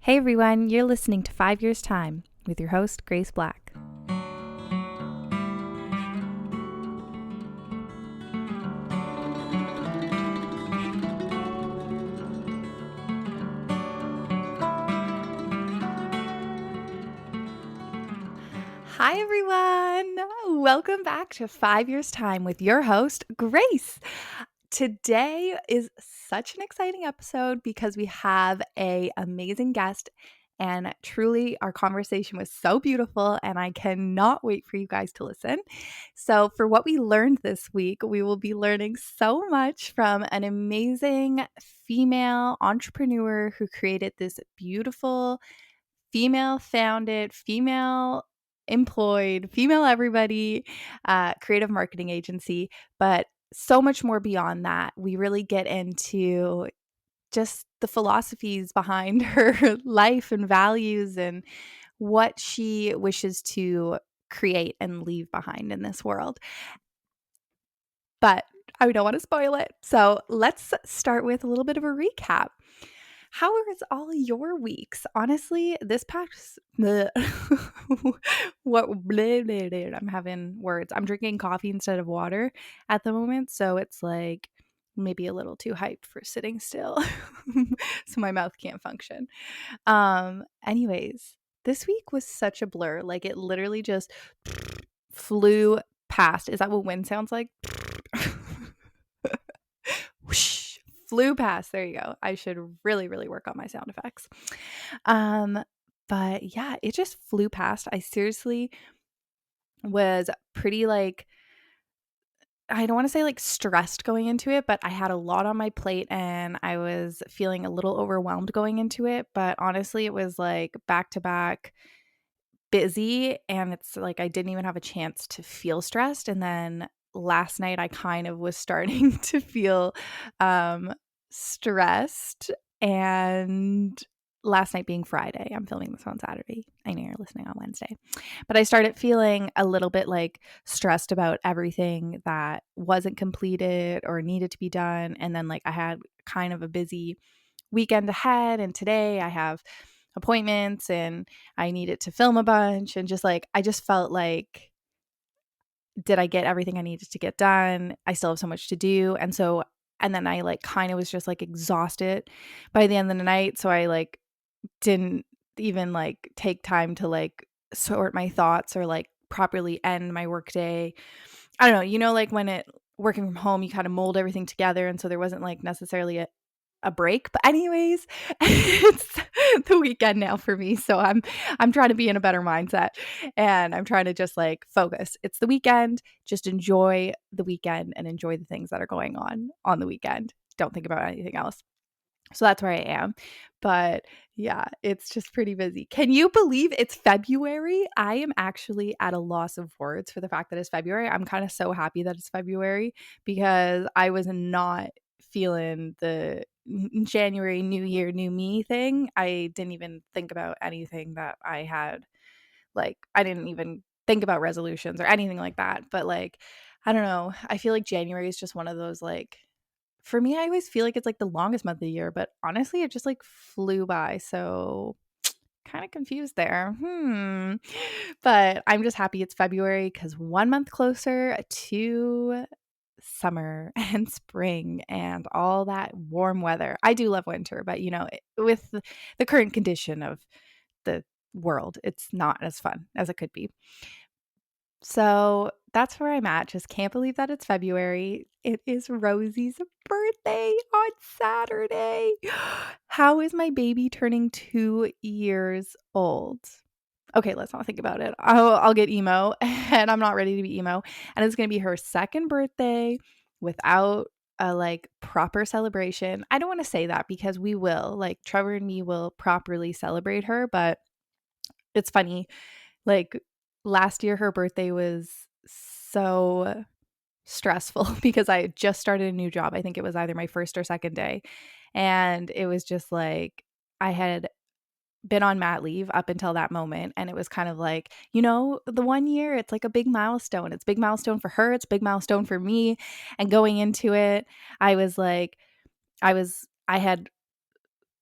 Hey everyone, you're listening to 5 Years Time with your host, Grace Black. Hi everyone, welcome back to 5 Years Time with your host, Grace. Today is such an exciting episode because we have an amazing guest, and truly our conversation was so beautiful and I cannot wait for you guys to listen. So for what we learned this week, we will be learning so much from an amazing female entrepreneur who created this beautiful female-founded, female-employed, female everybody creative marketing agency, but so much more beyond that. We really get into just the philosophies behind her life and values and what she wishes to create and leave behind in this world. But I don't want to spoil it. So let's start with a little bit of a recap. How was all your weeks? Honestly, this past I'm having words. I'm drinking coffee instead of water at the moment, so it's like maybe a little too hyped for sitting still. So my mouth can't function. Anyways, this week was such a blur. Like it literally just flew past. Is that what wind sounds like? Whoosh, flew past. There you go. I should really work on my sound effects. But yeah, it just flew past. I seriously was pretty I don't want to say stressed going into it, but I had a lot on my plate and I was feeling a little overwhelmed going into it. But honestly, it was like back to back busy, and it's like I didn't even have a chance to feel stressed. And then last night I kind of was starting to feel stressed, and last night being Friday, I'm filming this on Saturday. I know you're listening on Wednesday, but I started feeling a little bit stressed about everything that wasn't completed or needed to be done. And then I had kind of a busy weekend ahead, and today I have appointments and I needed to film a bunch, and I just felt like, did I get everything I needed to get done? I still have so much to do. And then I kind of was just exhausted by the end of the night. So I didn't even take time to sort my thoughts or properly end my workday. I don't know, when working from home, you kind of mold everything together. And so there wasn't necessarily a break. But anyways, it's the weekend now for me. So I'm trying to be in a better mindset, and I'm trying to just focus. It's the weekend. Just enjoy the weekend and enjoy the things that are going on the weekend. Don't think about anything else. So that's where I am. But yeah, it's just pretty busy. Can you believe it's February? I am actually at a loss of words for the fact that it's February. I'm kind of so happy that it's February because I was not feeling the January, new year, new me thing. I didn't even think about anything that I had. I didn't even think about resolutions or anything like that. But I don't know. I feel like January is just one of those for me, I always feel like it's the longest month of the year, but honestly, it just flew by. So kind of confused there. But I'm just happy it's February because 1 month closer to summer and spring and all that warm weather. I do love winter, but with the current condition of the world, it's not as fun as it could be. So that's where I'm at. Just can't believe that it's February. It is Rosie's birthday on Saturday. How is my baby turning 2 years old? Okay, let's not think about it. I'll get emo, and I'm not ready to be emo. And it's going to be her second birthday without a proper celebration. I don't want to say that because we will, Trevor and me will properly celebrate her, but it's funny. Last year, her birthday was so stressful because I had just started a new job. I think it was either my first or second day. And it was just I had been on mat leave up until that moment. And it was kind of the 1 year, it's a big milestone. It's a big milestone for her. It's a big milestone for me. And going into it, I had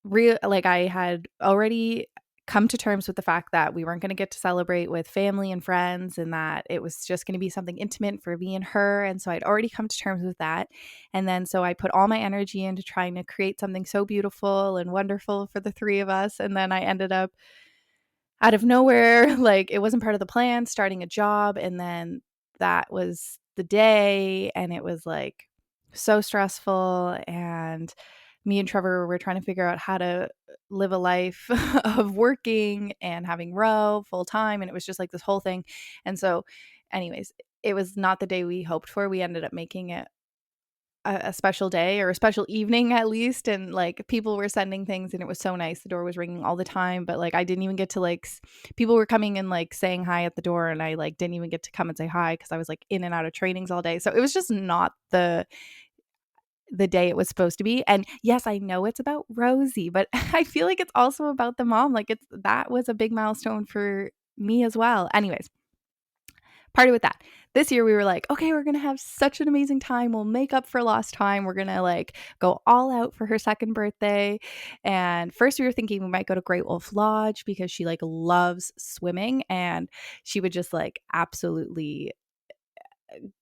I had already come to terms with the fact that we weren't going to get to celebrate with family and friends, and that it was just going to be something intimate for me and her. And so I'd already come to terms with that. And then so I put all my energy into trying to create something so beautiful and wonderful for the three of us. And then I ended up out of nowhere, like it wasn't part of the plan, starting a job. And then that was the day. And it was like so stressful. And me and Trevor were trying to figure out how to live a life of working and having Roe full time. And it was just like this whole thing. And so, anyways, it was not the day we hoped for. We ended up making it a special day, or a special evening at least, and like people were sending things and it was so nice. The door was ringing all the time, but like I didn't even get to like people were coming and like saying hi at the door, and I like didn't even get to come and say hi because I was like in and out of trainings all day. So it was just not the day it was supposed to be. And yes, I know it's about Rosie, but I feel like it's also about the mom. Like that was a big milestone for me as well. Anyways, party with that. This year we were like, okay, we're going to have such an amazing time. We'll make up for lost time. We're going to like go all out for her second birthday. And first we were thinking we might go to Great Wolf Lodge because she like loves swimming, and she would just like absolutely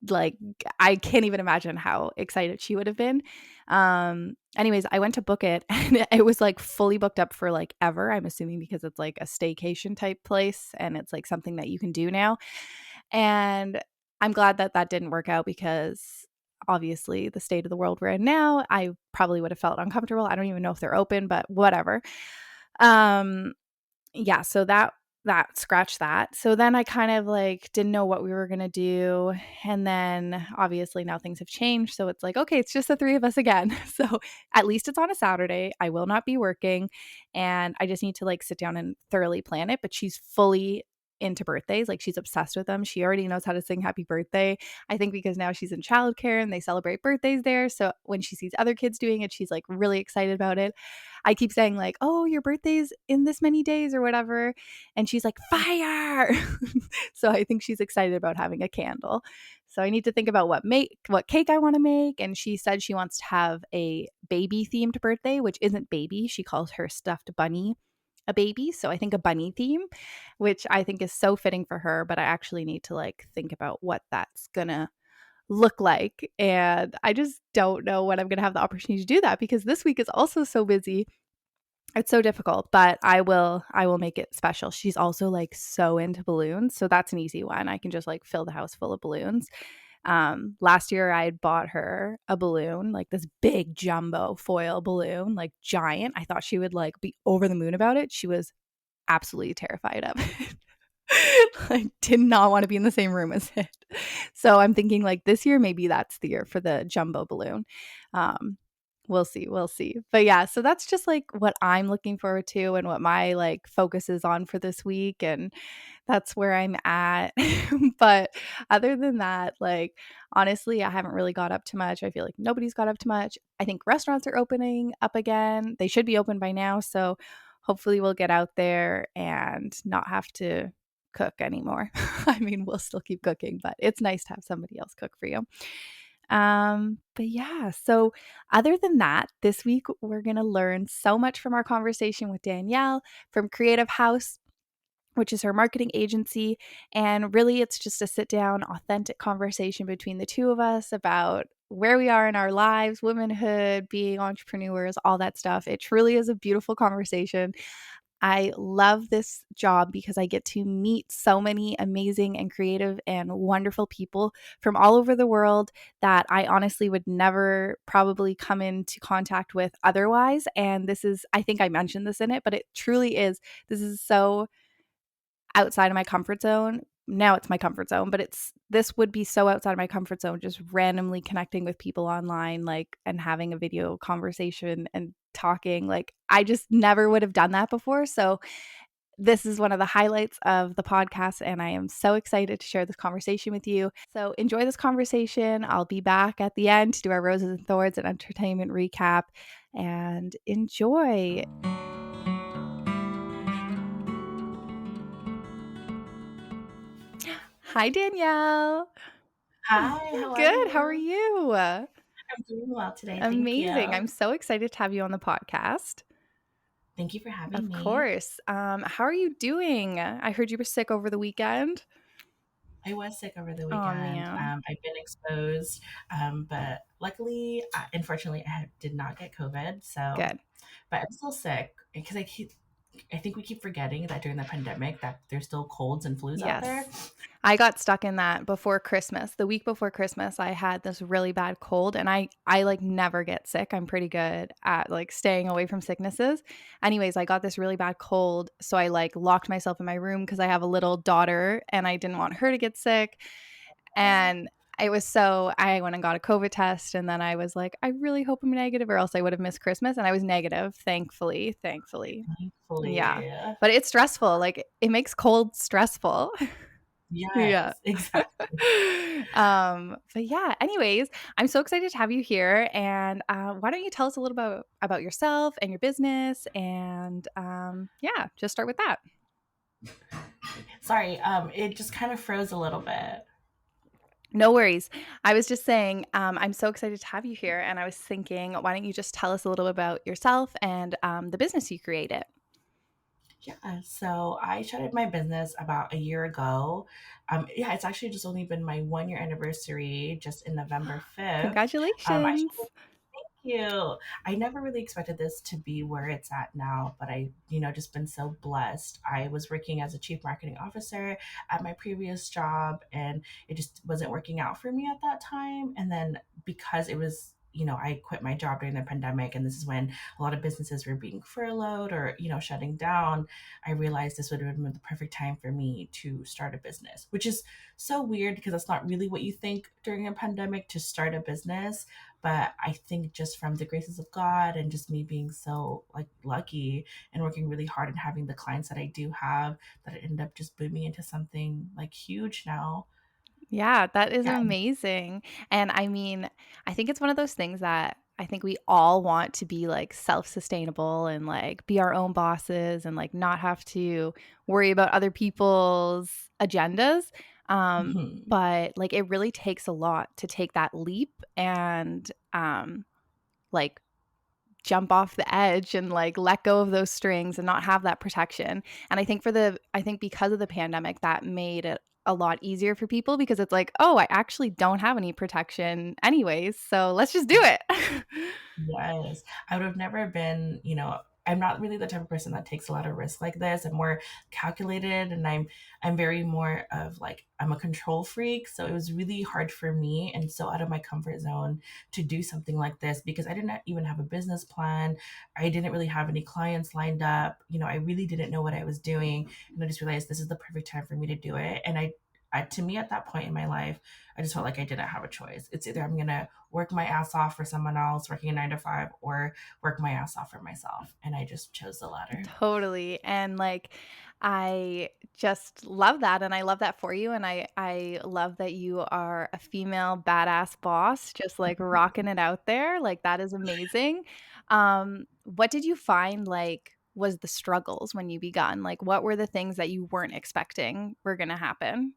like, I can't even imagine how excited she would have been. Anyways, I went to book it and it was like fully booked up for like ever. I'm assuming because it's like a staycation type place and it's like something that you can do now. And I'm glad that that didn't work out because obviously the state of the world we're in now, I probably would have felt uncomfortable. I don't even know if they're open, but whatever. Um yeah, so that scratched that. So then I kind of like didn't know what we were going to do. And then obviously now things have changed. So it's like, okay, it's just the three of us again. So at least it's on a Saturday. I will not be working. And I just need to like sit down and thoroughly plan it. But she's fully into birthdays. Like she's obsessed with them. She already knows how to sing happy birthday. I think because now she's in childcare and they celebrate birthdays there. So when she sees other kids doing it, she's like really excited about it. I keep saying like, oh, your birthday's in this many days or whatever. And she's like, fire. So I think she's excited about having a candle. So I need to think about what cake I want to make. And she said she wants to have a baby themed birthday, which isn't baby. She calls her stuffed bunny a baby. So I think a bunny theme, which I think is so fitting for her. But I actually need to like think about what that's gonna look like. And I just don't know when I'm gonna have the opportunity to do that because this week is also so busy. It's so difficult, but I will make it special. She's also like so into balloons, so that's an easy one. I can just like fill the house full of balloons. Last year I had bought her a balloon, like this big jumbo foil balloon, like giant. I thought she would like be over the moon about it. She was absolutely terrified of it. Like did not want to be in the same room as it. So I'm thinking like this year maybe that's the year for the jumbo balloon. Um we'll see. But yeah, so that's just like what I'm looking forward to and what my like focus is on for this week, and that's where I'm at. But other than that, like honestly, I haven't really got up to much. I feel like nobody's got up to much. I think restaurants are opening up again. They should be open by now, so hopefully we'll get out there and not have to cook anymore. I mean, we'll still keep cooking, but it's nice to have somebody else cook for you. But yeah, so other than that, this week we're going to learn so much from our conversation with Danielle from Creative Haus, which is her marketing agency. And really, it's just a sit down, authentic conversation between the two of us about where we are in our lives, womanhood, being entrepreneurs, all that stuff. It truly is a beautiful conversation. I love this job because I get to meet so many amazing and creative and wonderful people from all over the world that I honestly would never probably come into contact with otherwise. And this is, I think I mentioned this in it, but it truly is. This is so outside of my comfort zone. Now it's my comfort zone, but this would be so outside of my comfort zone, just randomly connecting with people online, like, and having a video conversation and talking. Like, I just never would have done that before. So this is one of the highlights of the podcast, and I am so excited to share this conversation with you. So enjoy this conversation. I'll be back at the end to do our roses and thorns and entertainment recap, and enjoy. Hi, Danielle. Hi, how are Good. How are you? you? I'm doing well today, thank Amazing. you. I'm so excited to have you on the podcast. Thank you for having Of me. course. How are you doing? I heard you were sick over the weekend. I was sick over the Oh, weekend. man. I've been exposed, but luckily, unfortunately, did not get COVID. So, Good. but I'm still sick because I think we keep forgetting that during the pandemic that there's still colds and flus out there. Yes. I got stuck in that before Christmas. The week before Christmas, I had this really bad cold and I like never get sick. I'm pretty good at like staying away from sicknesses. Anyways, I got this really bad cold, so I like locked myself in my room because I have a little daughter and I didn't want her to get sick. And I went and got a COVID test and then I was like, I really hope I'm negative or else I would have missed Christmas. And I was negative, thankfully. Thankfully. Yeah. Thankfully, But it's stressful. Like it makes cold stressful. Yeah. yes, exactly. But yeah, anyways, I'm so excited to have you here. And why don't you tell us a little about yourself and your business? And yeah, just start with that. Sorry, it just kind of froze a little bit. No worries. I was just saying, I'm so excited to have you here. And I was thinking, why don't you just tell us a little bit about yourself and the business you created? Yeah, so I started my business about a year ago. Yeah, it's actually just only been my 1 year anniversary, just in November 5th. I Congratulations. you. I never really expected this to be where it's at now, but just been so blessed. I was working as a chief marketing officer at my previous job, and it just wasn't working out for me at that time. And then because it was, I quit my job during the pandemic, and this is when a lot of businesses were being furloughed or, shutting down. I realized this would have been the perfect time for me to start a business, which is so weird because that's not really what you think during a pandemic to start a business. But I think just from the graces of God and just me being so like lucky and working really hard and having the clients that I do have, that it ended up just booming into something like huge now. Yeah, that is Yeah. amazing. And I mean, I think it's one of those things that I think we all want to be like self-sustainable and like be our own bosses and like not have to worry about other people's agendas. Mhm. But like it really takes a lot to take that leap and like jump off the edge and like let go of those strings and not have that protection. And I think because of the pandemic that made it a lot easier for people because it's like, oh, I actually don't have any protection anyways, so let's just do it. Yes. I would have never been, I'm not really the type of person that takes a lot of risk like this. I'm more calculated and I'm very more of like I'm a control freak. So it was really hard for me and so out of my comfort zone to do something like this because I didn't even have a business plan. I didn't really have any clients lined up. I really didn't know what I was doing. And I just realized this is the perfect time for me to do it. And to me at that point in my life, I just felt like I didn't have a choice. It's either I'm gonna work my ass off for someone else, working a 9 to 5, or work my ass off for myself. And I just chose the latter. Totally. And like I just love that and I love that for you and I love that you are a female badass boss just like rocking it out there. Like that is amazing. What did you find like was the struggles when you begun? Like what were the things that you weren't expecting were going to happen?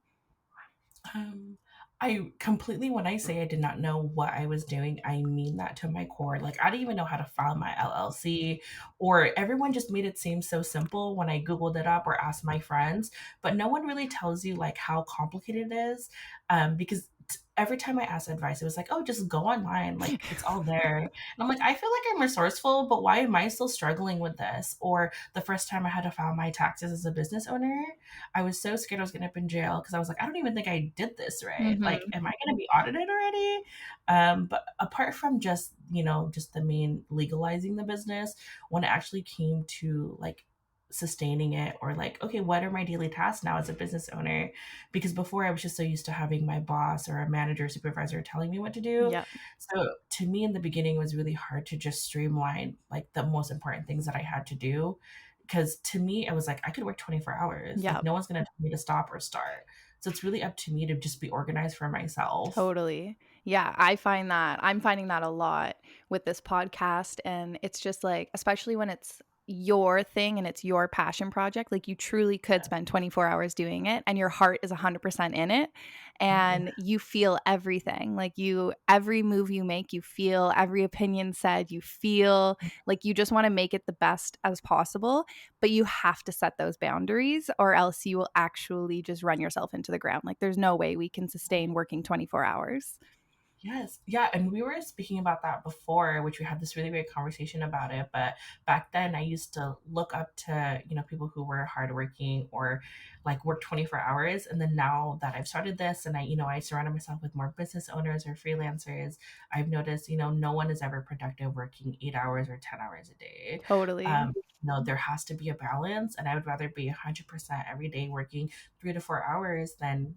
Um, I completely, when I say I did not know what I was doing, I mean that to my core. Like, I didn't even know how to file my LLC, or everyone just made it seem so simple when I Googled it up or asked my friends. But no one really tells you like how complicated it is. Because every time I asked advice, it was like, oh, just go online. Like, it's all there. And I'm like, I feel like I'm resourceful, but why am I still struggling with this? Or the first time I had to file my taxes as a business owner, I was so scared I was gonna end up in jail because I was like, I don't even think I did this right. Like, Mhm. am I gonna be audited already? But apart from just, just the main legalizing the business, when it actually came to like sustaining it or like, okay, what are my daily tasks now as a business owner? Because before I was just so used to having my boss or a manager, supervisor telling me what to do. Yep. So to me in the beginning, it was really hard to just streamline like the most important things that I had to do because to me it was like I could work 24 hours, like Yep. no one's going to tell me to stop or start. So it's really up to me to just be organized for myself. Totally. Yeah, I'm finding that a lot with this podcast and it's just like especially when it's your thing and it's your passion project, like you truly could spend 24 hours doing it and your heart is 100% in it Yeah. and you feel everything. Like every move you make, you feel every opinion said, you feel like you just want to make it the best as possible, but you have to set those boundaries or else you will actually just run yourself into the ground. Like there's no way we can sustain working 24 hours. Yes. Yeah. And we were speaking about that before, which we had this really great conversation about it. But back then, I used to look up to, people who were hardworking or like work 24 hours. And then now that I've started this and I surrounded myself with more business owners or freelancers, I've noticed, no one is ever productive working 8 hours or 10 hours a day. Totally. There has to be a balance. And I would rather be 100% every day working 3 to 4 hours than,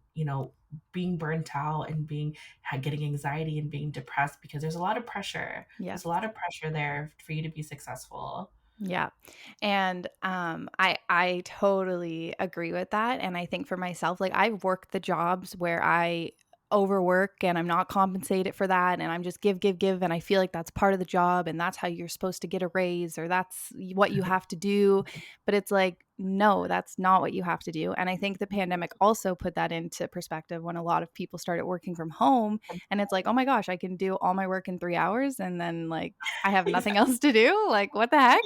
being burnt out and getting anxiety and being depressed because there's a lot of pressure. Yeah. There's a lot of pressure there for you to be successful. Yeah. And I totally agree with that. And I think for myself, like I've worked the jobs where I overwork and I'm not compensated for that. And I'm just give. And I feel like that's part of the job. And that's how you're supposed to get a raise or that's what you have to do. But it's like, no, that's not what you have to do. And I think the pandemic also put that into perspective when a lot of people started working from home. And it's like, oh my gosh, I can do all my work in 3 hours. And then like, I have nothing Exactly. else to do. Like, what the heck?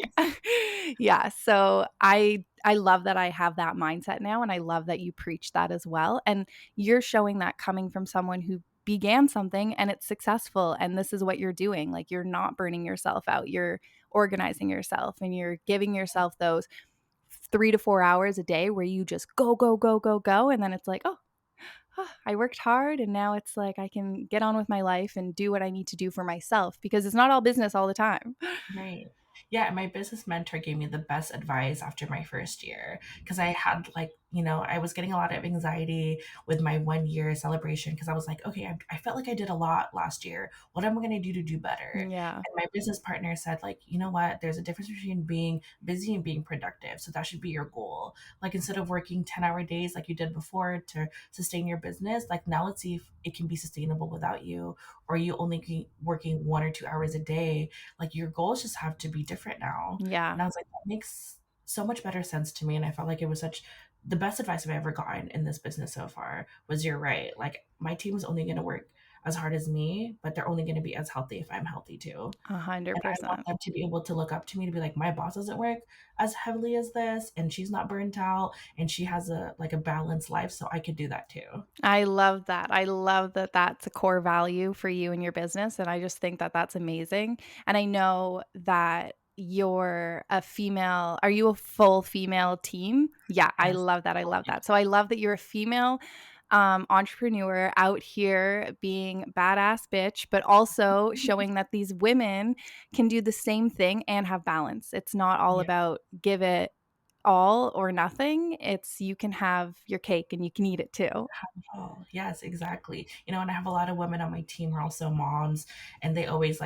Yeah. So I love that I have that mindset now. And I love that you preach that as well. And you're showing that coming from someone who began something and it's successful. And this is what you're doing. Like, you're not burning yourself out. You're organizing yourself and you're giving yourself those 3 to 4 hours a day where you just go, go, go, go, go. And then it's like, oh, I worked hard and now it's like I can get on with my life and do what I need to do for myself because it's not all business all the time. Right. Yeah, my business mentor gave me the best advice after my first year because I had I was getting a lot of anxiety with my 1 year celebration because I was like, okay, I felt like I did a lot last year. What am I going to do better? Yeah. And my business partner said, like, you know what? There's a difference between being busy and being productive. So that should be your goal. Like, instead of working 10-hour days like you did before to sustain your business, like, now let's see if it can be sustainable without you, or you only working 1 or 2 hours a day. Like, your goals just have to be different now. Yeah. And I was like, that makes so much better sense to me. And I felt like it was such the best advice I've ever gotten in this business so far was, you're right. Like, my team is only going to work as hard as me, but they're only going to be as healthy if I'm healthy too. A hundred And I want percent. them to be able to look up to me to be like, my boss doesn't work as heavily as this, and she's not burnt out, and she has a balanced life, so I could do that too. I love that. I love that that's a core value for you and your business. And I just think that that's amazing. And I know that you're a female. Are you a full female team? Yeah, I Yes. love that. I love that. So I love that you're a female entrepreneur out here being badass bitch, but also showing that these women can do the same thing and have balance. It's not all Yeah. about give it all or nothing. It's you can have your cake and you can eat it too. Oh, yes, exactly. And I have a lot of women on my team who are also moms, and they always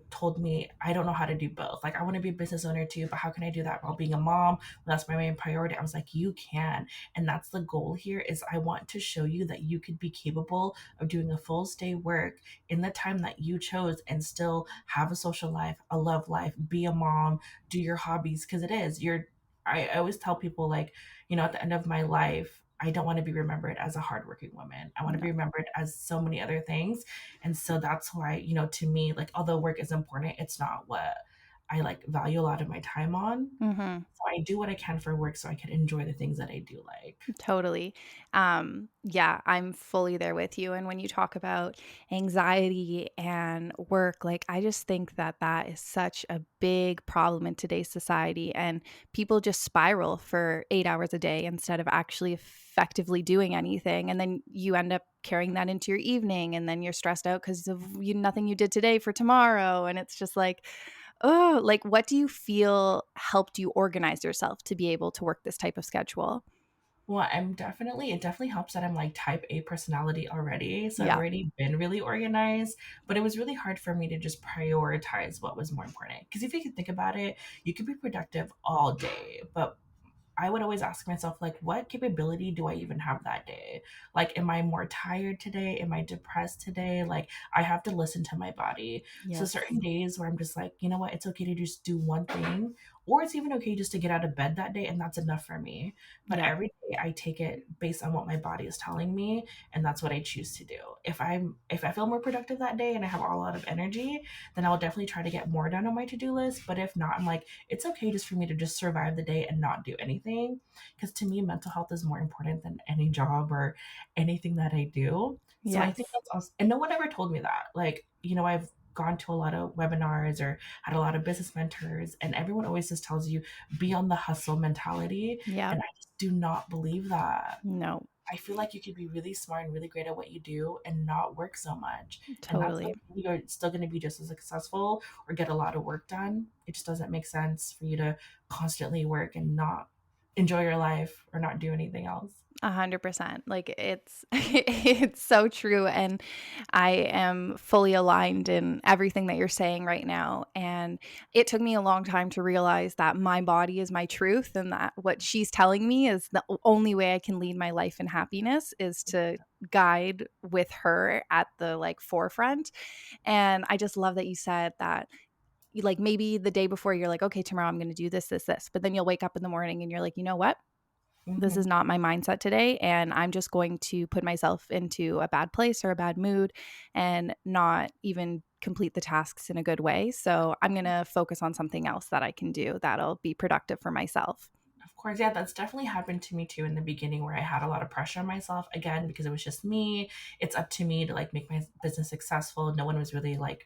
told me, I don't know how to do both. Like, I want to be a business owner too, but how can I do that while being a mom? That's my main priority. I was like, you can. And that's the goal here is I want to show you that you could be capable of doing a full day work in the time that you chose and still have a social life, a love life, be a mom, do your hobbies. Cause it is, I always tell people, like, at the end of my life, I don't want to be remembered as a hardworking woman. I want to No. be remembered as so many other things. And so that's why, to me, like, although work is important, it's not what I value a lot of my time on. Mhm. So I do what I can for work so I can enjoy the things that I do like. Totally. Yeah, I'm fully there with you. And when you talk about anxiety and work, like I just think that that is such a big problem in today's society. And people just spiral for 8 hours a day instead of actually effectively doing anything. And then you end up carrying that into your evening, and then you're stressed out because of nothing you did today for tomorrow. And it's just like, oh, like what do you feel helped you organize yourself to be able to work this type of schedule? Well, it definitely helps that I'm like type A personality already. So I've Yeah. already been really organized, but it was really hard for me to just prioritize what was more important. Because if you could think about it, you could be productive all day, but I would always ask myself, like, what capability do I even have that day? Like, am I more tired today? Am I depressed today? Like, I have to listen to my body. So Yes. certain days where I'm just like, you know what, it's okay to just do one thing or it's even okay just to get out of bed that day, and that's enough for me. But Yep. every day I take it based on what my body is telling me, and that's what I choose to do. If I feel more productive that day and I have a lot of energy, then I'll definitely try to get more done on my to-do list. But if not, I'm like, it's okay just for me to just survive the day and not do anything. Because to me, mental health is more important than any job or anything that I do. So I think Yes. that's awesome. And no one ever told me that. Like, I've gone to a lot of webinars or had a lot of business mentors, and everyone always just tells you be on the hustle mentality. Yep. And I just do not believe that. No, I feel like you could be really smart and really great at what you do and not work so much. And that's totally. like you're still going to be just as successful or get a lot of work done. It just doesn't make sense for you to constantly work and not enjoy your life or not do anything else. 100%. Like it's it's so true, and I am fully aligned in everything that you're saying right now. And it took me a long time to realize that my body is my truth, and that what she's telling me is the only way I can lead my life in happiness is to guide with her at the like forefront. And I just love that you said that you like maybe the day before you're like, okay, tomorrow I'm going to do this, this, this. But then you'll wake up in the morning and you're like, you know what? This Hmm. is not my mindset today. And I'm just going to put myself into a bad place or a bad mood and not even complete the tasks in a good way. So I'm going to focus on something else that I can do that'll be productive for myself. Of course, yeah, that's definitely happened to me too in the beginning where I had a lot of pressure on myself again because it was just me. It's up to me to like make my business successful. No one was really like,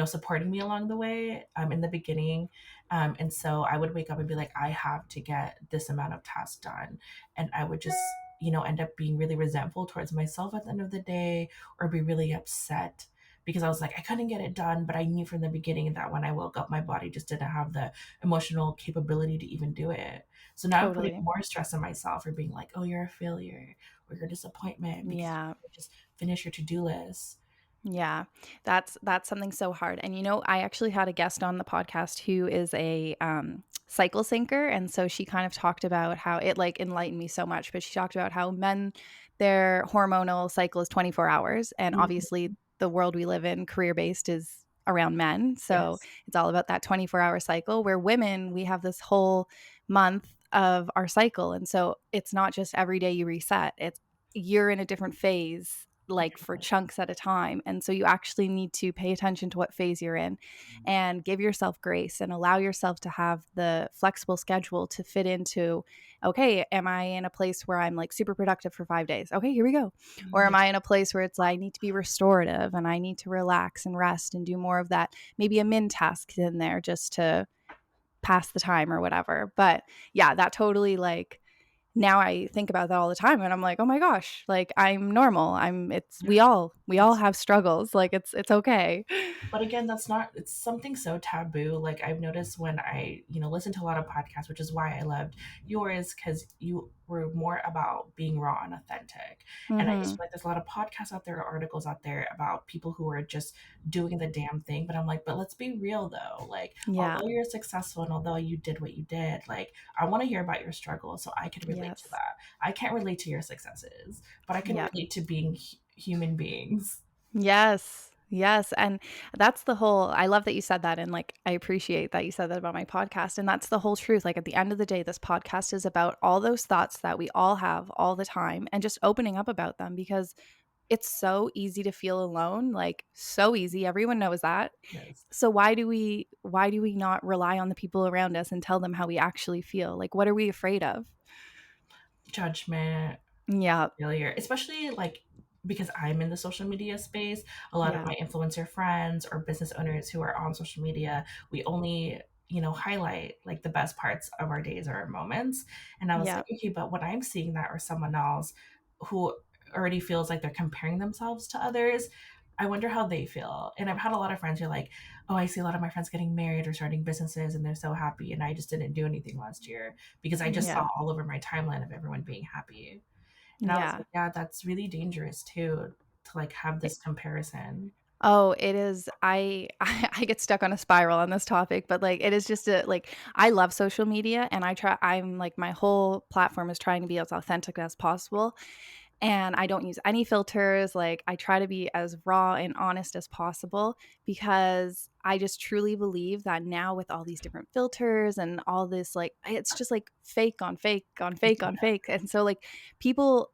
supporting me along the way in the beginning. And so I would wake up and be like, I have to get this amount of tasks done. And I would just, end up being really resentful towards myself at the end of the day or be really upset because I was like, I couldn't get it done. But I knew from the beginning that when I woke up, my body just didn't have the emotional capability to even do it. So now I'm putting Totally. more stress on myself for being like, oh, you're a failure or you're a disappointment because you Yeah. didn't just finish your to-do list. Yeah, that's something so hard. And I actually had a guest on the podcast who is a cycle syncer, and so she kind of talked about how it like enlightened me so much. But she talked about how men, their hormonal cycle is 24 hours, and Mhm. obviously the world we live in, career based, is around men, so Yes. it's all about that 24-hour cycle. Where women, we have this whole month of our cycle, and so it's not just every day you reset. It's you're in a different phase like for chunks at a time. And so you actually need to pay attention to what phase you're in and give yourself grace and allow yourself to have the flexible schedule to fit into, okay, am I in a place where I'm like super productive for 5 days? Okay, here we go. Or am Yeah. I in a place where it's like I need to be restorative and I need to relax and rest and do more of that, maybe a min task in there just to pass the time or whatever. But yeah, that totally like now I think about that all the time and I'm like, "Oh my gosh, like I'm normal. It's Yeah. we all It's have struggles. Like it's okay." But again, that's not, it's something so taboo. Like I've noticed when I, listen to a lot of podcasts, which is why I loved yours, because you were more about being raw and authentic. And I just Mhm. feel like there's a lot of podcasts out there, or articles out there about people who are just doing the damn thing. But I'm like, but let's be real though. Like, Yeah. although you're successful and although you did what you did, like, I want to hear about your struggle so I can relate to Yes. that. I can't relate to your successes, but I can Yeah. relate to being human beings. Yes. Yes, and that's the whole I love that you said that, and like I appreciate that you said that about my podcast, and that's the whole truth. Like at the end of the day, this podcast is about all those thoughts that we all have all the time and just opening up about them because it's so easy to feel alone, like so easy. Everyone knows that. Yes. So why do we not rely on the people around us and tell them how we actually feel? Like what are we afraid of? Judgment, Yeah. failure, especially like because I'm in the social media space, a lot of Yeah. my influencer friends or business owners who are on social media, we only, highlight like the best parts of our days or our moments. And I was Yeah. like, okay, but when I'm seeing that or someone else who already feels like they're comparing themselves to others, I wonder how they feel. And I've had a lot of friends who are like, oh, I see a lot of my friends getting married or starting businesses and they're so happy. And I just didn't do anything last year because I just Yeah. saw all over my timeline of everyone being happy. And I was Yeah. like, yeah, that's really dangerous too, to like have this comparison. Oh, it is. I get stuck on a spiral on this topic, but like it is just a like I love social media and I'm like my whole platform is trying to be as authentic as possible. and I don't use any filters. Like, I try to be as raw and honest as possible, because I just truly believe that now with all these different filters and all this, like, it's just like fake on fake on fake on fake. And so like people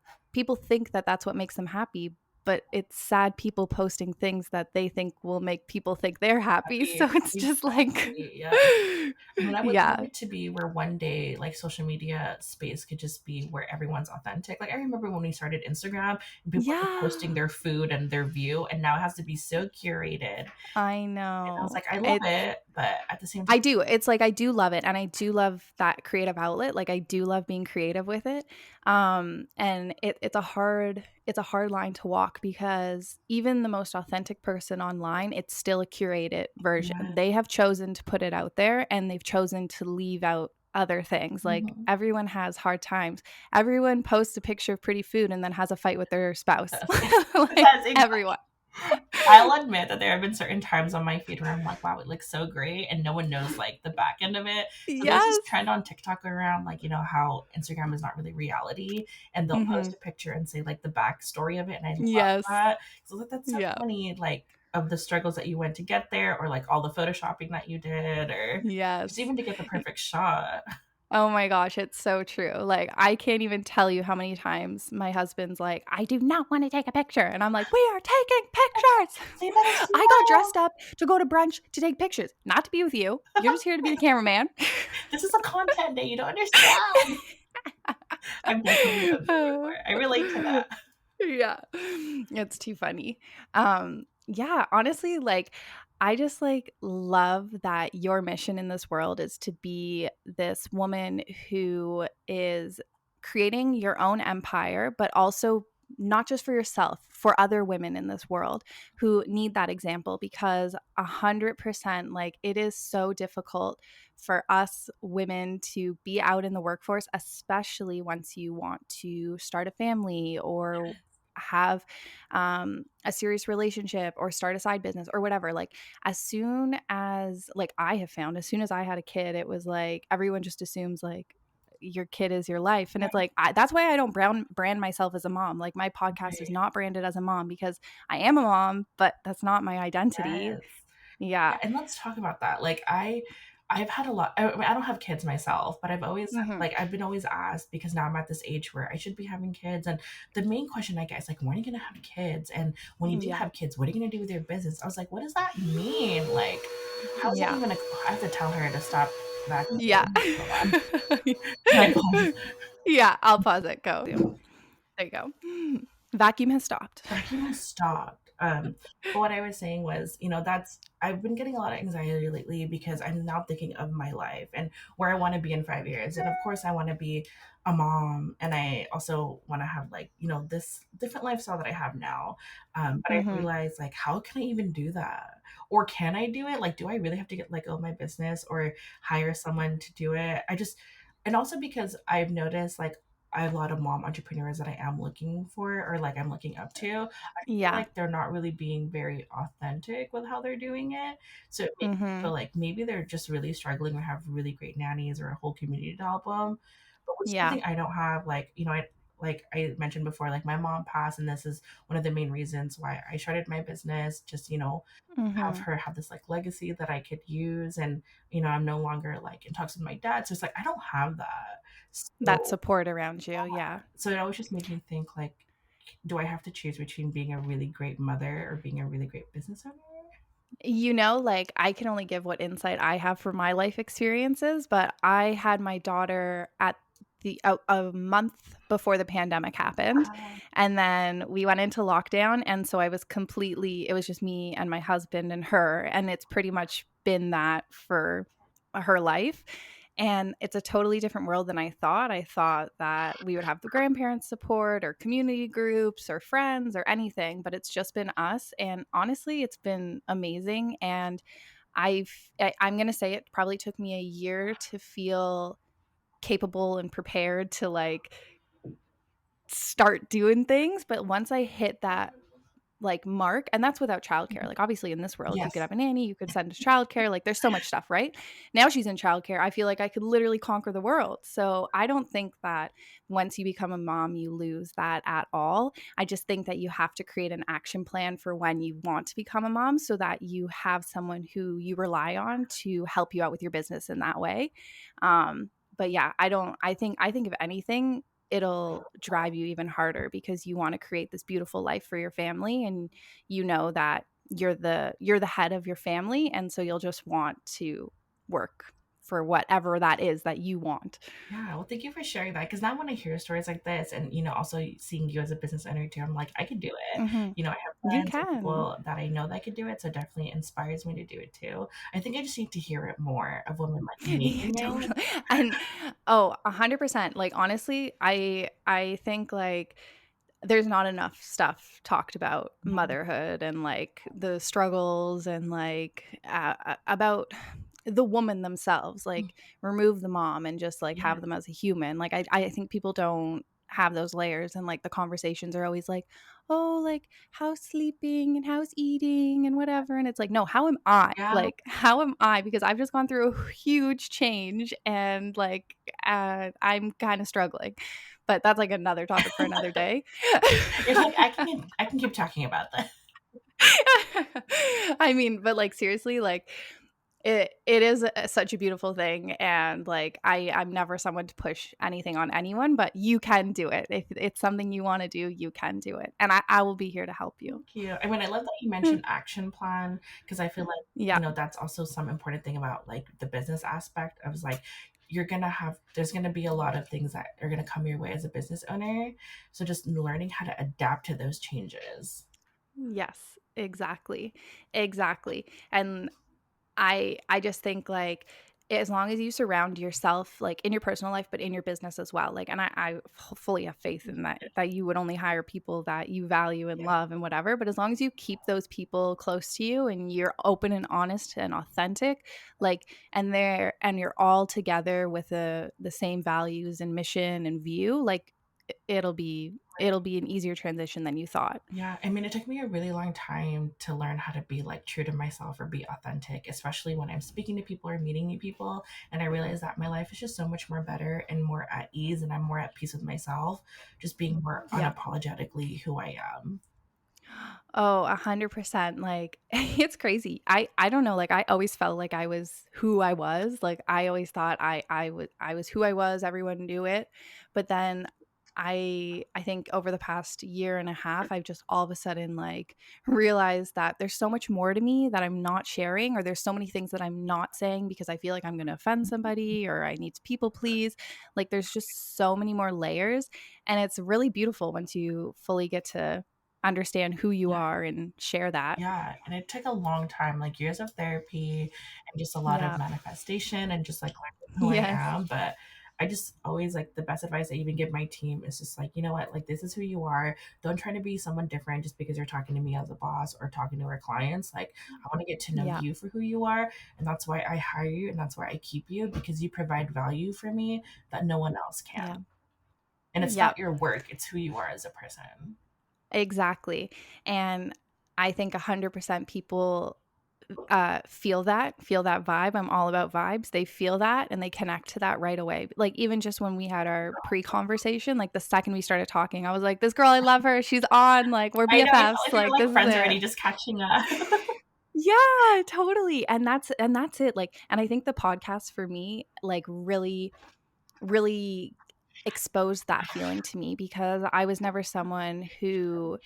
think that that's what makes them happy, but it's sad people posting things that they think will make people think they're happy. Happy. So it's just like, Exactly. Yeah. I mean, I would love yeah. it to be where one day, like, social media space could just be where everyone's authentic. Like, I remember when we started Instagram and people were just Yeah. posting their food and their view, and now it has to be so curated. I And I was know. like, I love it, but at the same time, I do. It's like I do love it, and I do love that creative outlet. Like, I do love being creative with it. And it's a hard line to walk, because even the most authentic person online, it's still a curated version. yeah. They have chosen to put it out there, and they've chosen to leave out other things. Like, Mhm. everyone has hard times. Everyone posts a picture of pretty food and then has a fight with their spouse. Like, That's exactly. everyone. I'll admit that there have been certain times on my feed where I'm like, wow, it looks so great, and no one knows like the back end of it. So there's this Yes. trend on TikTok around, like, you know, how Instagram is not really reality, and they'll post a picture and say like the backstory of it, and I love Yes. that. So like, that's so Yeah. funny, like, of the struggles that you went to get there, or like all the photoshopping that you did, or just Yes. even to get the perfect shot. Oh my gosh, it's so true. Like, I can't even tell you how many times my husband's like, "I do not want to take a picture." And I'm like, "We are taking pictures." So you better I got smile. dressed up to go to brunch to take pictures, not to be with you. You're just here to be the cameraman. This is a content day. You don't understand. I've definitely done that before. I relate to that. Yeah. It's too funny. Yeah, honestly, like, I just like love that your mission in this world is to be this woman who is creating your own empire, but also not just for yourself, for other women in this world who need that example. Because 100%, like, it is so difficult for us women to be out in the workforce, especially once you want to start a family or have a serious relationship or start a side business or whatever. Like, as soon as, like, I have found, as soon as I had a kid, it was like everyone just assumes like your kid is your life. And it's like, that's why I don't brand myself as a mom. Like, my podcast is Right. not branded as a mom, because I am a mom, but that's not my identity. Yes. Yeah. Yeah, and let's talk about that. Like, I've had a lot. I mean, I don't have kids myself, but I've always Hmm. like I've been always asked, because now I'm at this age where I should be having kids, and the main question I get is like, when are you gonna have kids? And when you do Yeah. have kids, what are you gonna do with your business? I was like, what does that mean? Like, how is that Yeah. even? I have to tell her to stop Yeah. vacuuming. Hold on. Can I pause? Yeah. I'll pause it. Go. There you go. Vacuum has stopped. Vacuum has stopped. But what I was saying was, you know, that's I've been getting a lot of anxiety lately, because I'm now thinking of my life and where I want to be in 5 years. And of course, I want to be a mom, and I also want to have, like, you know, this different lifestyle that I have now. But I Hmm. realized, like, how can I even do that? Or can I do it? Like, do I really have to get let go of my business or hire someone to do it? And also because I've noticed, like, I have a lot of mom entrepreneurs that I am looking for, or like I'm looking up to. I feel Yeah. like they're not really being very authentic with how they're doing it. So it makes me feel Hmm. like maybe they're just really struggling or have really great nannies or a whole community to help them. But which is Yeah. something I don't have. Like, you know, like I mentioned before, like, my mom passed, and this is one of the main reasons why I started my business. Just, you know, have Hmm. her have this like legacy that I could use, and you know, I'm no longer like in talks with my dad. So it's like I don't have that. That So support around you. Yeah. so it always just made me think, like, do I have to choose between being a really great mother or being a really great business owner? You know, like, I can only give what insight I have from my life experiences, but I had my daughter at a month before the pandemic happened, Uh, and then we went into lockdown, and so I was completely, it was just me and my husband and her, and it's pretty much been that for her life. And it's a totally different world than I thought. I thought that we would have the grandparents support or community groups or friends or anything, but it's just been us. And honestly, it's been amazing. And I'm going to say it probably took me a year to feel capable and prepared to like start doing things. But once I hit that like mark, and that's without childcare. Mhm. Like obviously in this world you could Yes. have a nanny, you could send to childcare, like there's so much stuff, right? Now she's in childcare. I feel like I could literally conquer the world. So I don't think that once you become a mom you lose that at all. I just think that you have to create an action plan for when you want to become a mom so that you have someone who you rely on to help you out with your business in that way. But yeah, I think if anything, it'll drive you even harder because you want to create this beautiful life for your family, and you know that you're the head of your family, and so you'll just want to work for whatever that is that you want. Yeah, well, thank you for sharing that. Because now when I hear stories like this, and also seeing you as a business owner too, I'm like, I could do it. Mhm. I have You friends and can. people that I know that could do it, so it definitely inspires me to do it too. I think I just need to hear it more of women like me Yeah, doing it. totally. And oh, 100%. Like honestly, I think like there's not enough stuff talked about Mhm. motherhood and like the struggles and like about the woman themselves. Like remove the mom and just like Yeah, have them as a human. Like I think people don't have those layers, and like the conversations are always like, oh, like how's sleeping and how's eating and whatever, and it's like, no, how am I, yeah. like how am I, because I've just gone through a huge change, and like I'm kind of struggling, but that's like another topic for another day. You're like, I can keep talking about that. I mean, but like seriously, like it is such a beautiful thing, and like I'm never someone to push anything on anyone, but you can do it. If it's something you want to do, you can do it, and I will be here to help you. Thank you. I mean, I love that you mentioned action plan because I feel like, Yeah. that's also some important thing about like the business aspect of like there's gonna be a lot of things that are gonna come your way as a business owner. So just learning how to adapt to those changes. Yes, exactly. Exactly. And I just think like as long as you surround yourself like in your personal life but in your business as well, like, and fully have faith in that you would only hire people that you value and Yeah. love and whatever, but as long as you keep those people close to you and you're open and honest and authentic, like, and you're all together with the same values and mission and view, like it'll be an easier transition than you thought. Yeah, I mean, it took me a really long time to learn how to be like true to myself or be authentic, especially when I'm speaking to people or meeting new people. And I realized that my life is just so much more better and more at ease, and I'm more at peace with myself, just being more Yeah. unapologetically who I am. Oh, 100%. Like, it's crazy. I don't know, like, I always felt like I was who I was. Like, I always thought I was who I was, everyone knew it. But then I think over the past year and a half, I've just all of a sudden, like, realized that there's so much more to me that I'm not sharing, or there's so many things that I'm not saying because I feel like I'm gonna offend somebody or I need to people please. Like, there's just so many more layers, and it's really beautiful once you fully get to understand who you Yeah. are and share that. Yeah, and it took a long time, like years of therapy and just a lot of Yeah. manifestation and just like learning who I Yes. am. But I just always like the best advice I even give my team is just like, you know what, like this is who you are. Don't try to be someone different just because you're talking to me as a boss or talking to our clients. Like, I want to get to know Yeah. you for who you are. And that's why I hire you and that's why I keep you because you provide value for me that no one else Yeah. can. And it's Yep. not your work, it's who you are as a person. Exactly. And I think 100% people feel that vibe. I'm all about vibes. They feel that and they connect to that right away. Like even just when we had our pre-conversation, like the second we started talking, I was like, this girl, I love her. She's on. Like we're I know, I felt BFFs. like we were Like like this is friends it. already, just catching up. Yeah, totally. And that's it. Like, and I think the podcast for me, like really exposed that feeling to me because I was never someone who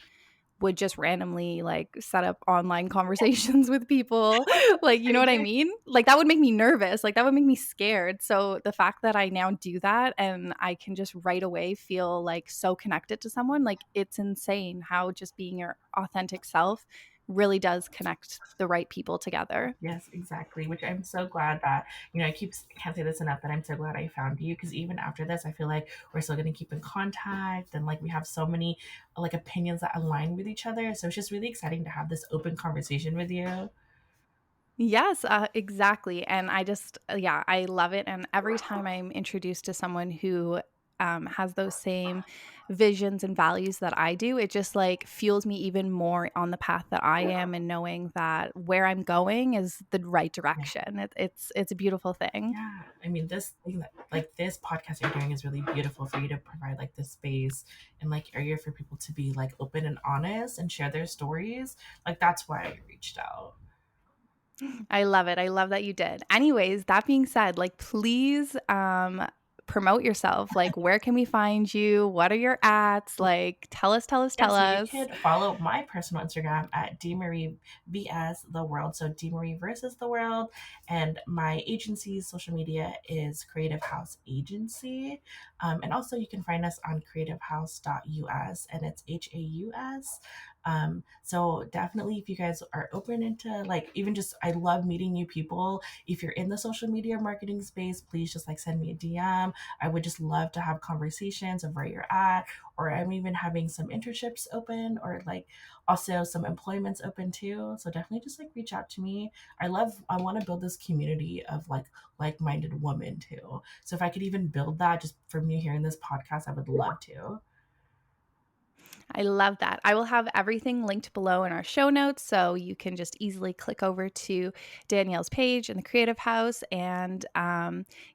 would just randomly like set up online conversations with people. Like, you know what I Strangers. mean? Like that would make me nervous. Like that would make me scared. So the fact that I now do that and I can just right away feel like so connected to someone, like it's insane how just being your authentic self really does connect the right people together. Yes, exactly. Which I'm so glad that, can't say this enough, that I'm so glad I found you because even after this, I feel like we're still going to keep in contact and like we have so many like opinions that align with each other. So it's just really exciting to have this open conversation with you. Yes, exactly. And I just, yeah, I love it. And every time I'm introduced to someone who has those same visions and values that I do, it just like fuels me even more on the path that I am, and knowing that where I'm going is the right Yeah. direction. It's a beautiful thing. Yeah, I mean, this thing that like this podcast you're doing is really beautiful for you to provide like this space and like area for people to be like open and honest and share their stories. Like that's why I reached out. I love it. I love that you did. Anyways, that being said, like please promote yourself. Like where can we find you? What are your ads? Like tell us, tell us, Yeah, tell so you us. could follow my personal Instagram at dmarie vs the world. So dmarie versus the world, and my agency's social media is Creative Haus Agency, and also you can find us on creativehaus.us, and it's HAUS. So definitely, if you guys are open into like even just, I love meeting new people. If you're in the social media marketing space, please just like send me a DM. I would just love to have conversations of where you're at, or I'm even having some internships open, or like also some employments open too. So definitely just like reach out to me. I want to build this community of like-minded women too. So if I could even build that just from you hearing this podcast, I would love to. I love that. I will have everything linked below in our show notes, so you can just easily click over to Danielle's page in the Creative Haus, and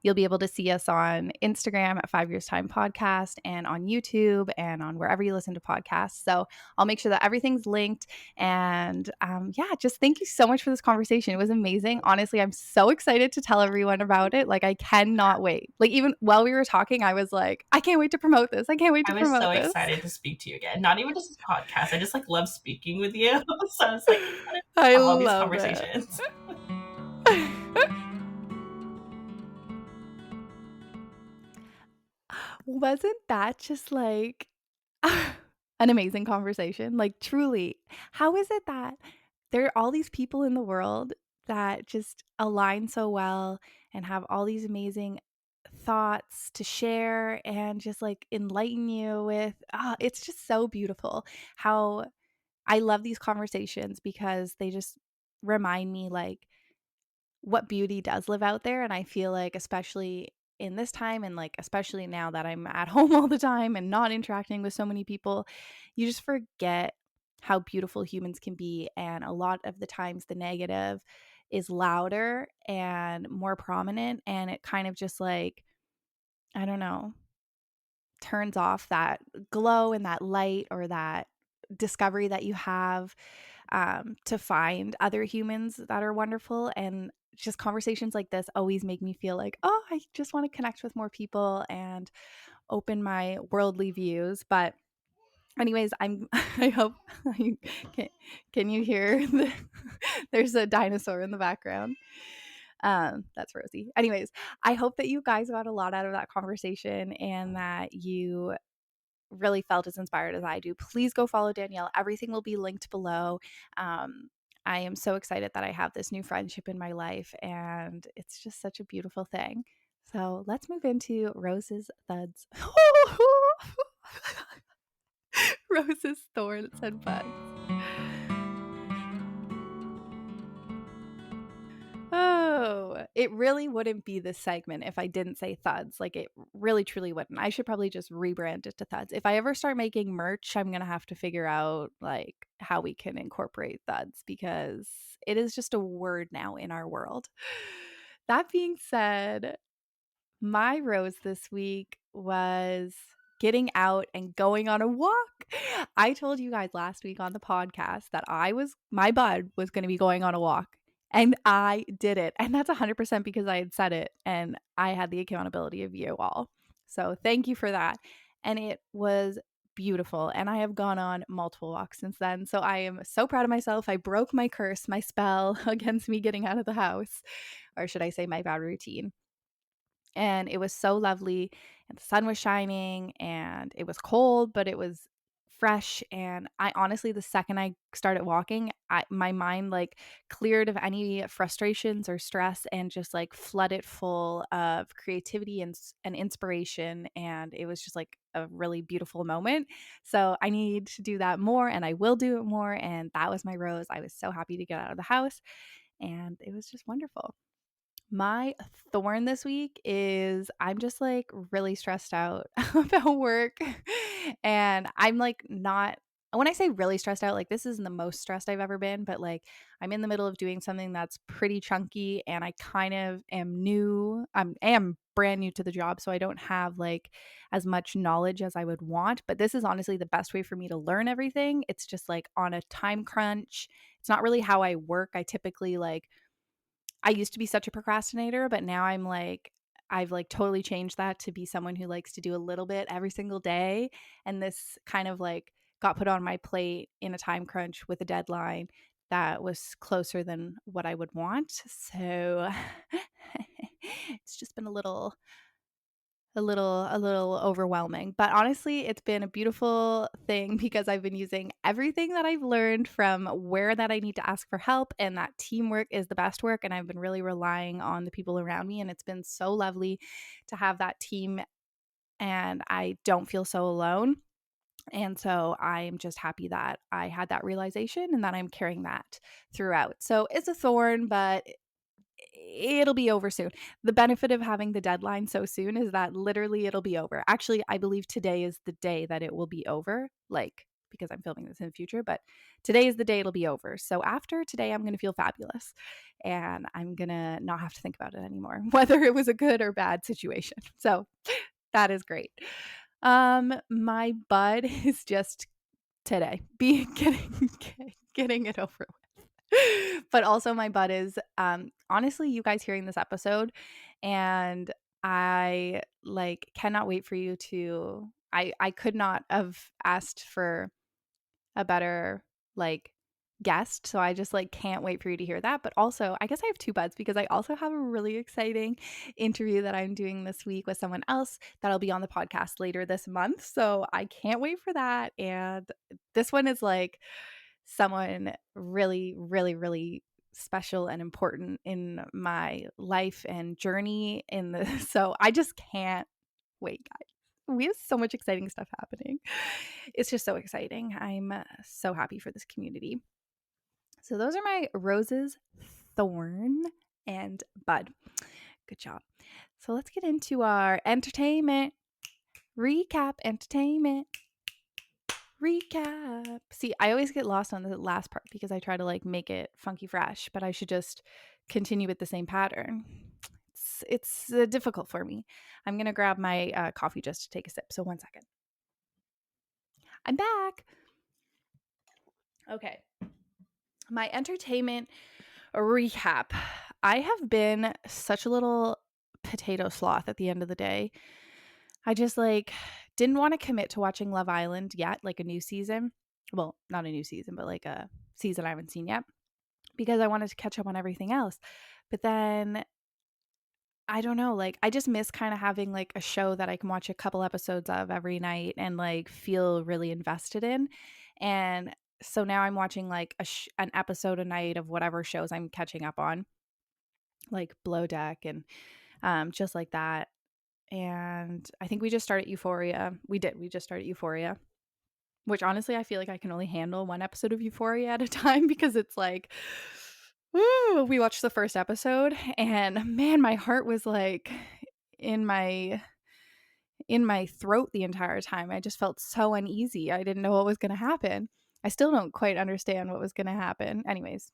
you'll be able to see us on Instagram at 5 Years Time Podcast, and on YouTube, and on wherever you listen to podcasts. So I'll make sure that everything's linked. And yeah, just thank you so much for this conversation. It was amazing. Honestly, I'm so excited to tell everyone about it. Like I cannot wait. Like even while we were talking, I was like, I can't wait to promote this. I can't wait I to was so promote this. excited to speak to you again. Not even just this podcast. I just like love speaking with you. So I was like, I want to I have all these love it. conversations. Wasn't that just like an amazing conversation? Like, truly, how is it that there are all these people in the world that just align so well and have all these amazing thoughts to share and just like enlighten you with? It's just so beautiful how I love these conversations, because they just remind me like what beauty does live out there. And I feel like, especially in this time, and like especially now that I'm at home all the time and not interacting with so many people, you just forget how beautiful humans can be. And a lot of the times the negative is louder and more prominent, and it kind of just like, I don't know, turns off that glow and that light, or that discovery that you have, to find other humans that are wonderful. And just conversations like this always make me feel like, oh, I just want to connect with more people and open my worldly views. But anyways, I hope can, can you hear there's a dinosaur in the background. That's Rosie. Anyways, I hope that you guys got a lot out of that conversation, and that you really felt as inspired as I do. Please go follow Danielle. Everything will be linked below. Um, I am so excited that I have this new friendship in my life, and it's just such a beautiful thing. So let's move into Rose's thuds. Rose's thorns and buds. Oh, it really wouldn't be this segment if I didn't say thuds. Like it really truly wouldn't. I should probably just rebrand it to thuds. If I ever start making merch, I'm going to have to figure out like how we can incorporate thuds, because it is just a word now in our world. That being said, my rose this week was getting out and going on a walk. I told you guys last week on the podcast that my bud was going to be going on a walk, and I did it. And that's 100% because I had said it and I had the accountability of you all. So thank you for that. And it was beautiful. And I have gone on multiple walks since then. So I am so proud of myself. I broke my curse, my spell against me getting out of the house, or should I say my bad routine. And it was so lovely, and the sun was shining, and it was cold, but it was fresh. And I honestly, the second I started walking, my mind like cleared of any frustrations or stress, and just like flooded full of creativity and inspiration. And it was just like a really beautiful moment. So I need to do that more, and I will do it more. And that was my rose. I was so happy to get out of the house, and it was just wonderful. My thorn this week is I'm just like really stressed out about work. And I'm like not, when I say really stressed out, like this isn't the most stressed I've ever been, but like I'm in the middle of doing something that's pretty chunky and I kind of am new. I am brand new to the job. So I don't have like as much knowledge as I would want. But this is honestly the best way for me to learn everything. It's just like on a time crunch. It's not really how I work. I typically like, I used to be such a procrastinator, but now I'm like, I've like totally changed that to be someone who likes to do a little bit every single day. And this kind of like got put on my plate in a time crunch with a deadline that was closer than what I would want. So it's just been a little overwhelming. But honestly, it's been a beautiful thing because I've been using everything that I've learned from where that I need to ask for help, and that teamwork is the best work, and I've been really relying on the people around me, and it's been so lovely to have that team, and I don't feel so alone. And so I'm just happy that I had that realization and that I'm carrying that throughout. So it's a thorn, but it'll be over soon. The benefit of having the deadline so soon is that literally it'll be over. Actually, I believe today is the day that it will be over, like because I'm filming this in the future, but today is the day it'll be over. So after today, I'm going to feel fabulous and I'm going to not have to think about it anymore, whether it was a good or bad situation. So that is great. My bud is just today be getting it over with. But also my butt is honestly you guys hearing this episode, and I like cannot wait for you to I could not have asked for a better like guest, so I just like can't wait for you to hear that. But also I guess I have two buds because I also have a really exciting interview that I'm doing this week with someone else that'll be on the podcast later this month, so I can't wait for that. And this one is like someone really, really, really special and important in my life and journey in the so I just can't wait, guys. We have so much exciting stuff happening. It's just so exciting. I'm so happy for this community. So those are my roses, thorn, and bud. Good job. So let's get into our entertainment recap. Recap. See, I always get lost on the last part because I try to like make it funky fresh, but I should just continue with the same pattern. It's difficult for me. I'm going to grab my coffee just to take a sip. So 1 second. I'm back. Okay. My entertainment recap. I have been such a little potato sloth at the end of the day. I just like didn't want to commit to watching Love Island yet, like a new season. Well, not a new season, but like a season I haven't seen yet because I wanted to catch up on everything else. But then I don't know, like I just miss kind of having like a show that I can watch a couple episodes of every night and like feel really invested in. And so now I'm watching like an episode a night of whatever shows I'm catching up on, like Below Deck and just like that. And I think we just started Euphoria. We just started Euphoria, which honestly I feel like I can only handle one episode of Euphoria at a time because it's like, woo, we watched the first episode and man, my heart was like in my throat the entire time. I just felt so uneasy. I didn't know what was going to happen. I still don't quite understand what was going to happen. Anyways,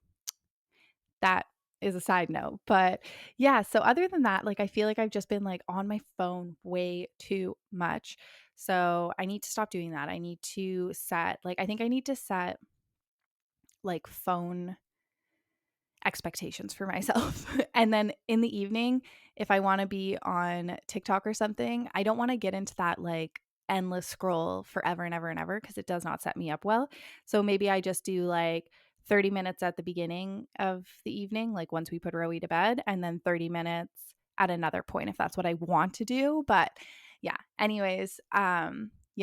that is a side note. But yeah, so other than that, like I feel like I've just been like on my phone way too much. So I need to stop doing that. I need to set like I think I need to set like phone expectations for myself. And then in the evening, if I want to be on TikTok or something, I don't want to get into that like endless scroll forever and ever and ever because it does not set me up well. So maybe I just do like 30 minutes at the beginning of the evening, like once we put Rowie to bed, and then 30 minutes at another point if that's what I want to do. But yeah, anyways, yeah,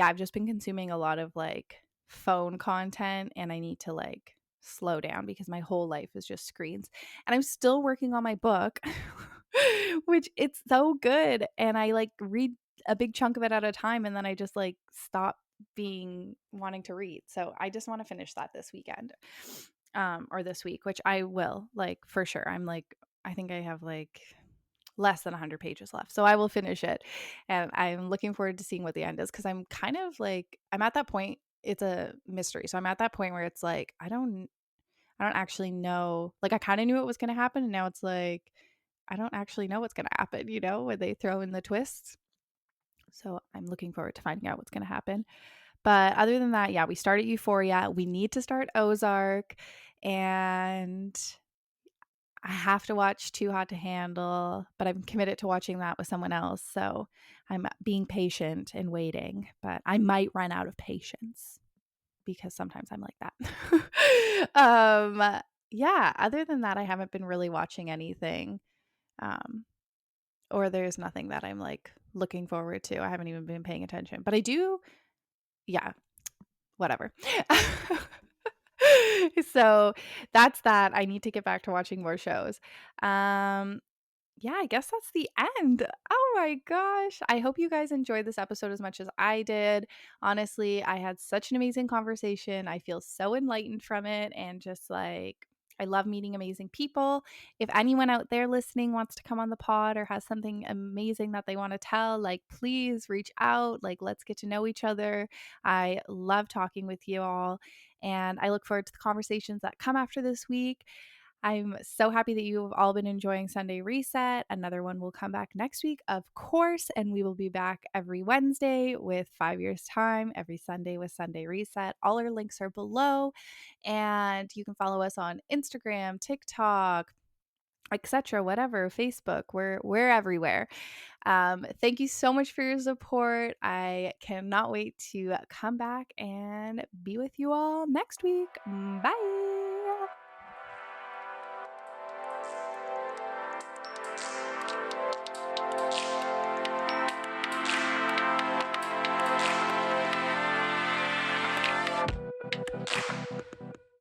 I've just been consuming a lot of like phone content and I need to like slow down because my whole life is just screens. And I'm still working on my book, which it's so good. And I like read a big chunk of it at a time and then I just like stop being wanting to read. So I just want to finish that this weekend. Or this week, which I will like for sure. I'm like I think I have like less than 100 pages left. So I will finish it. And I'm looking forward to seeing what the end is, because I'm kind of like, I'm at that point, it's a mystery. So I'm at that point where it's like, I don't actually know. Like, I kind of knew what was going to happen, and now it's like I don't actually know what's going to happen, when they throw in the twists. So I'm looking forward to finding out what's going to happen. But other than that, yeah, we started Euphoria. We need to start Ozark, and I have to watch Too Hot to Handle, but I'm committed to watching that with someone else. So I'm being patient and waiting, but I might run out of patience because sometimes I'm like that. Yeah, other than that, I haven't been really watching anything. Or there's nothing that I'm like looking forward to. I haven't even been paying attention, but I do. Yeah, whatever. So that's that. I need to get back to watching more shows. Yeah, I guess that's the end. Oh my gosh. I hope you guys enjoyed this episode as much as I did. Honestly, I had such an amazing conversation. I feel so enlightened from it, and just like, I love meeting amazing people. If anyone out there listening wants to come on the pod or has something amazing that they want to tell, like, please reach out. Like, let's get to know each other. I love talking with you all, and I look forward to the conversations that come after this week. I'm so happy that you have all been enjoying Sunday Reset. Another one will come back next week, of course, and we will be back every Wednesday with 5 years time, every Sunday with Sunday Reset. All our links are below, and you can follow us on Instagram, TikTok, etc., whatever, Facebook. We're everywhere. Thank you so much for your support. I cannot wait to come back and be with you all next week. Bye.